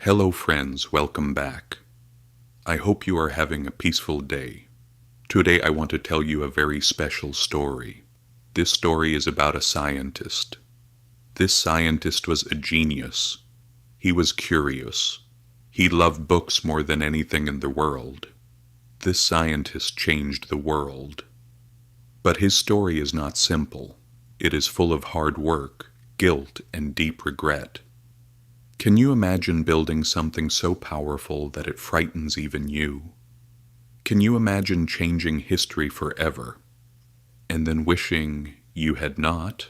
Hello friends, welcome back. I hope you are having a peaceful day. Today I want to tell you a very special story. This story is about a scientist. This scientist was a genius. He was curious. He loved books more than anything in the world. This scientist changed the world. But his story is not simple. It is full of hard work, guilt, and deep regret. Can you imagine building something so powerful that it frightens even you? Can you imagine changing history forever, and then wishing you had not?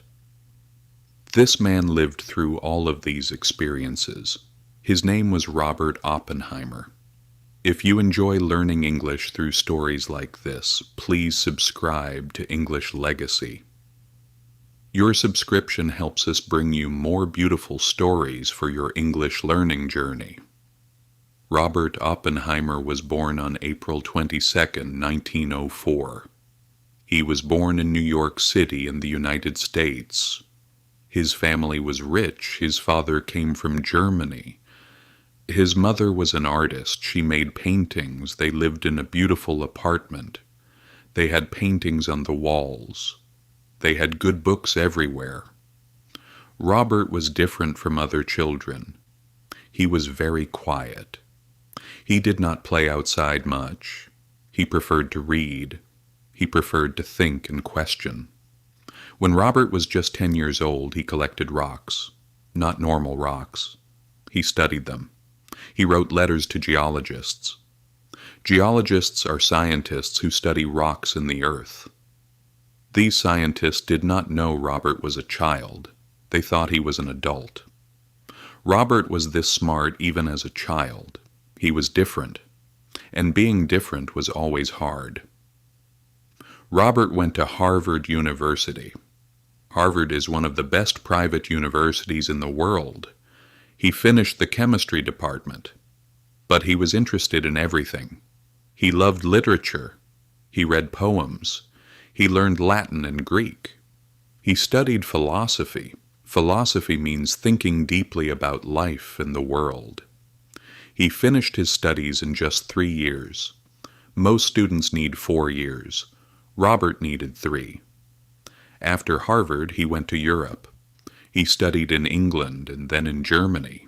This man lived through all of these experiences. His name was Robert Oppenheimer. If you enjoy learning English through stories like this, please subscribe to English Legacy. Your subscription helps us bring you more beautiful stories for your English learning journey. Robert Oppenheimer was born on April 22, 1904. He was born in New York City in the United States. His family was rich. His father came from Germany. His mother was an artist. She made paintings. They lived in a beautiful apartment. They had paintings on the walls. They had good books everywhere. Robert was different from other children. He was very quiet. He did not play outside much. He preferred to read. He preferred to think and question. When Robert was just 10 years old, he collected rocks. Not normal rocks. He studied them. He wrote letters to geologists. Geologists are scientists who study rocks in the earth. These scientists did not know Robert was a child. They thought he was an adult. Robert was this smart even as a child. He was different, and being different was always hard. Robert went to Harvard University. Harvard is one of the best private universities in the world. He finished the chemistry department, but he was interested in everything. He loved literature. He read poems. He learned Latin and Greek. He studied philosophy. Philosophy means thinking deeply about life and the world. He finished his studies in just 3 years. Most students need 4 years. Robert needed 3. After Harvard, he went to Europe. He studied in England and then in Germany.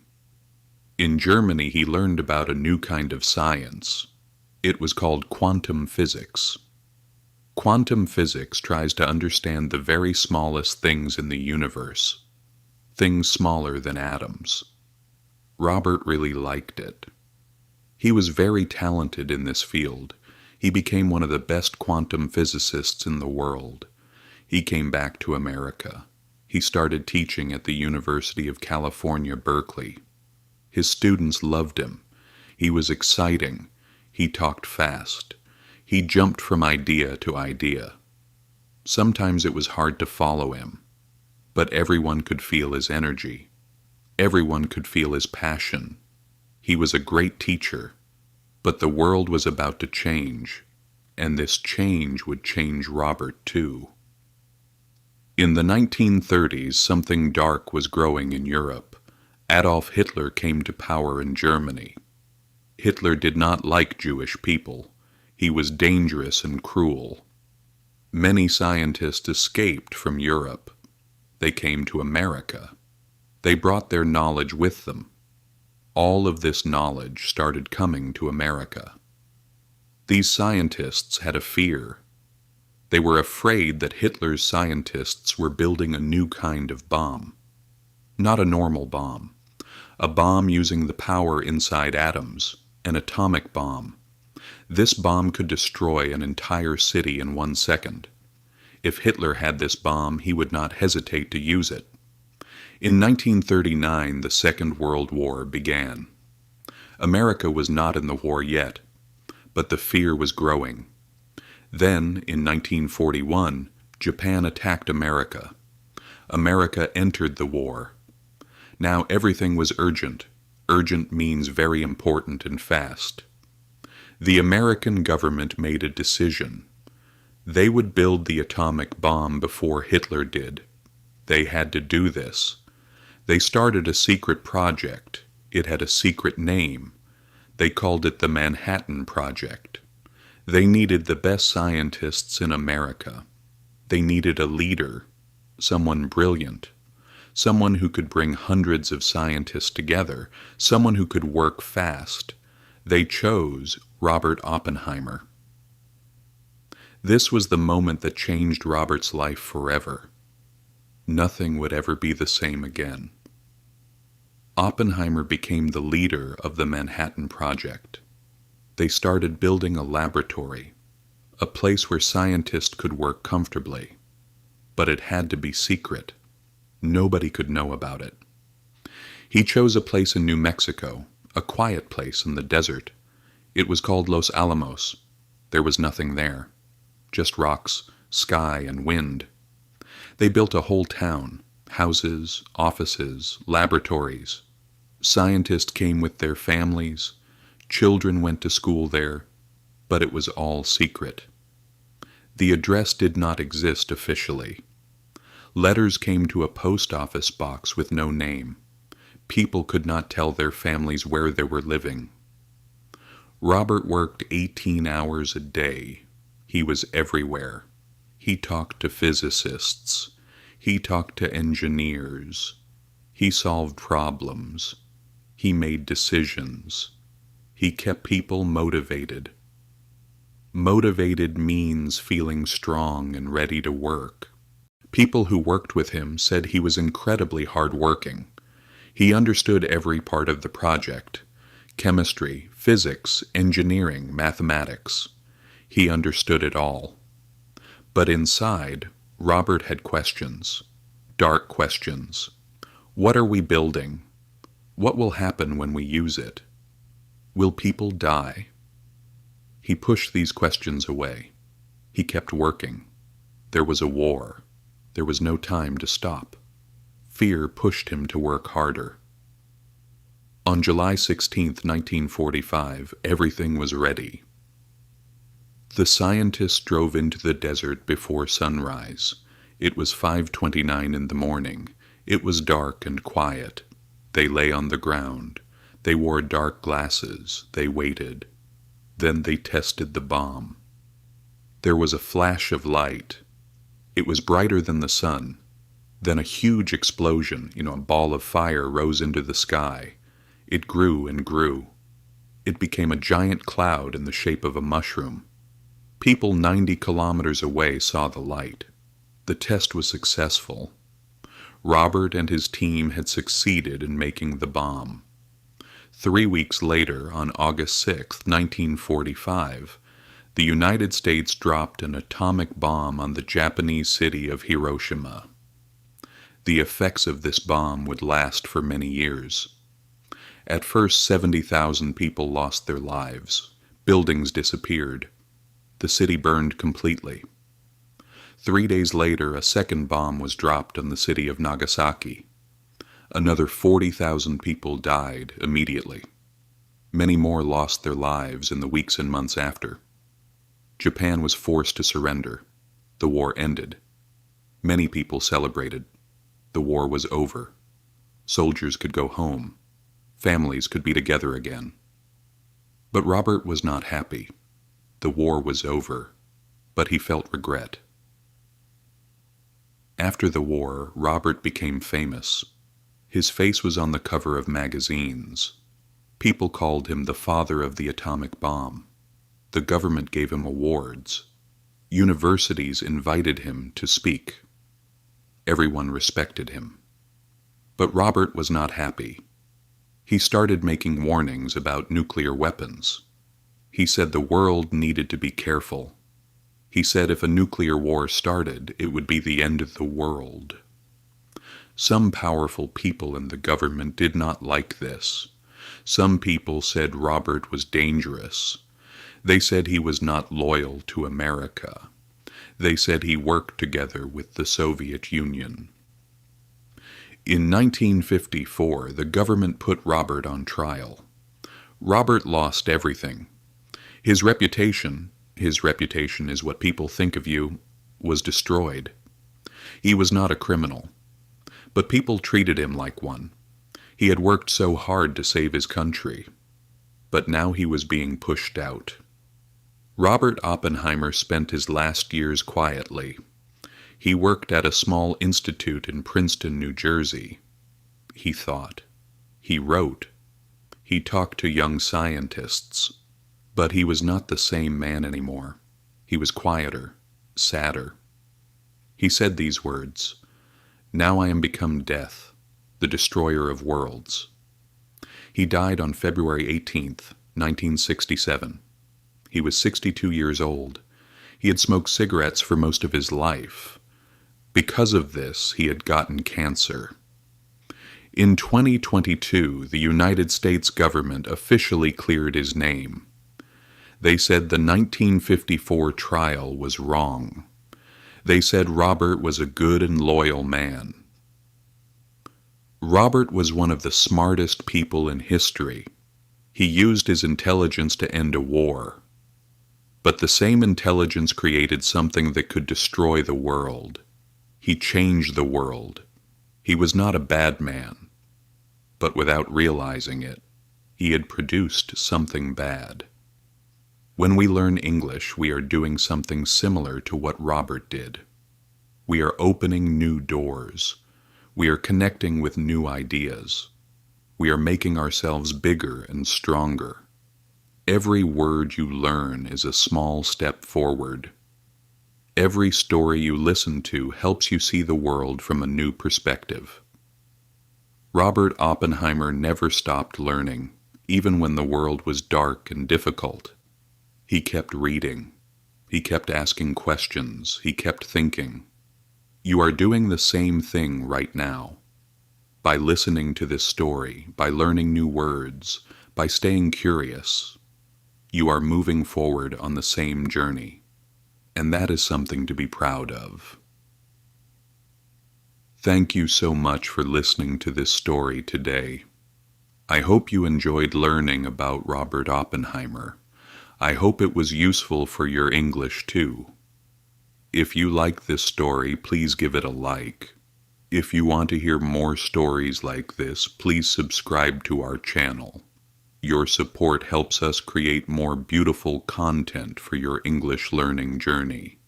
In Germany, he learned about a new kind of science. It was called quantum physics. Quantum physics tries to understand the very smallest things in the universe, things smaller than atoms. Robert really liked it. He was very talented in this field. He became one of the best quantum physicists in the world. He came back to America. He started teaching at the University of California, Berkeley. His students loved him. He was exciting. He talked fast. He jumped from idea to idea. Sometimes it was hard to follow him, but everyone could feel his energy. Everyone could feel his passion. He was a great teacher, but the world was about to change, and this change would change Robert too. In the 1930s, something dark was growing in Europe. Adolf Hitler came to power in Germany. Hitler did not like Jewish people. He was dangerous and cruel. Many scientists escaped from Europe. They came to America. They brought their knowledge with them. All of this knowledge started coming to America. These scientists had a fear. They were afraid that Hitler's scientists were building a new kind of bomb. Not a normal bomb. A bomb using the power inside atoms. An atomic bomb. This bomb could destroy an entire city in 1 second. If Hitler had this bomb, he would not hesitate to use it. In 1939, the Second World War began. America was not in the war yet, but the fear was growing. Then, in 1941, Japan attacked America. America entered the war. Now everything was urgent. Urgent means very important and fast. The American government made a decision. They would build the atomic bomb before Hitler did. They had to do this. They started a secret project. It had a secret name. They called it the Manhattan Project. They needed the best scientists in America. They needed a leader, someone brilliant, someone who could bring hundreds of scientists together, someone who could work fast. They chose Robert Oppenheimer. This was the moment that changed Robert's life forever. Nothing would ever be the same again. Oppenheimer became the leader of the Manhattan Project. They started building a laboratory, a place where scientists could work comfortably. But it had to be secret. Nobody could know about it. He chose a place in New Mexico, a quiet place in the desert. It was called Los Alamos. There was nothing there, just rocks, sky, and wind. They built a whole town, houses, offices, laboratories. Scientists came with their families. Children went to school there, but it was all secret. The address did not exist officially. Letters came to a post office box with no name. People could not tell their families where they were living. Robert worked 18 hours a day. He was everywhere. He talked to physicists. He talked to engineers. He solved problems. He made decisions. He kept people motivated. Motivated means feeling strong and ready to work. People who worked with him said he was incredibly hard-working. He understood every part of the project: chemistry, physics, engineering, mathematics. He understood it all. But inside, Robert had questions, dark questions. What are we building? What will happen when we use it? Will people die? He pushed these questions away. He kept working. There was a war. There was no time to stop. Fear pushed him to work harder. On July 16, 1945, everything was ready. The scientists drove into the desert before sunrise. It was 5:29 in the morning. It was dark and quiet. They lay on the ground. They wore dark glasses. They waited. Then they tested the bomb. There was a flash of light. It was brighter than the sun. Then a huge explosion, a ball of fire rose into the sky. It grew and grew. It became a giant cloud in the shape of a mushroom. People 90 kilometers away saw the light. The test was successful. Robert and his team had succeeded in making the bomb. 3 weeks later, on August 6, 1945, the United States dropped an atomic bomb on the Japanese city of Hiroshima. The effects of this bomb would last for many years. At first, 70,000 people lost their lives. Buildings disappeared. The city burned completely. 3 days later, a second bomb was dropped on the city of Nagasaki. Another 40,000 people died immediately. Many more lost their lives in the weeks and months after. Japan was forced to surrender. The war ended. Many people celebrated. The war was over. Soldiers could go home. Families could be together again. But Robert was not happy. The war was over, but he felt regret. After the war, Robert became famous. His face was on the cover of magazines. People called him the father of the atomic bomb. The government gave him awards. Universities invited him to speak. Everyone respected him. But Robert was not happy. He started making warnings about nuclear weapons. He said the world needed to be careful. He said if a nuclear war started, it would be the end of the world. Some powerful people in the government did not like this. Some people said Robert was dangerous. They said he was not loyal to America. They said he worked together with the Soviet Union. In 1954, the government put Robert on trial. Robert lost everything. His reputation is what people think of you, was destroyed. He was not a criminal, but people treated him like one. He had worked so hard to save his country, but now he was being pushed out. Robert Oppenheimer spent his last years quietly. He worked at a small institute in Princeton, New Jersey. He thought. He wrote. He talked to young scientists. But he was not the same man anymore. He was quieter, sadder. He said these words, "Now I am become death, the destroyer of worlds." He died on February 18th, 1967. He was 62 years old. He had smoked cigarettes for most of his life. Because of this, he had gotten cancer. In 2022, the United States government officially cleared his name. They said the 1954 trial was wrong. They said Robert was a good and loyal man. Robert was one of the smartest people in history. He used his intelligence to end a war. But the same intelligence created something that could destroy the world. He changed the world. He was not a bad man. But without realizing it, he had produced something bad. When we learn English, we are doing something similar to what Robert did. We are opening new doors. We are connecting with new ideas. We are making ourselves bigger and stronger. Every word you learn is a small step forward. Every story you listen to helps you see the world from a new perspective. Robert Oppenheimer never stopped learning, even when the world was dark and difficult. He kept reading. He kept asking questions. He kept thinking. You are doing the same thing right now. By listening to this story, by learning new words, by staying curious, you are moving forward on the same journey. And that is something to be proud of. Thank you so much for listening to this story today. I hope you enjoyed learning about Robert Oppenheimer. I hope it was useful for your English too. If you like this story, please give it a like. If you want to hear more stories like this, please subscribe to our channel. Your support helps us create more beautiful content for your English learning journey.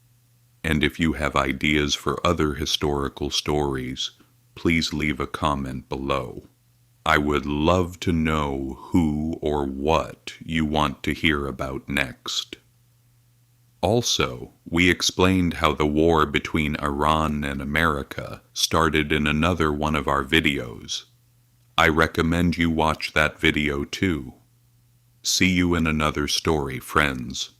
And if you have ideas for other historical stories, please leave a comment below. I would love to know who or what you want to hear about next. Also, we explained how the war between Iran and America started in another one of our videos. I recommend you watch that video too. See you in another story, friends.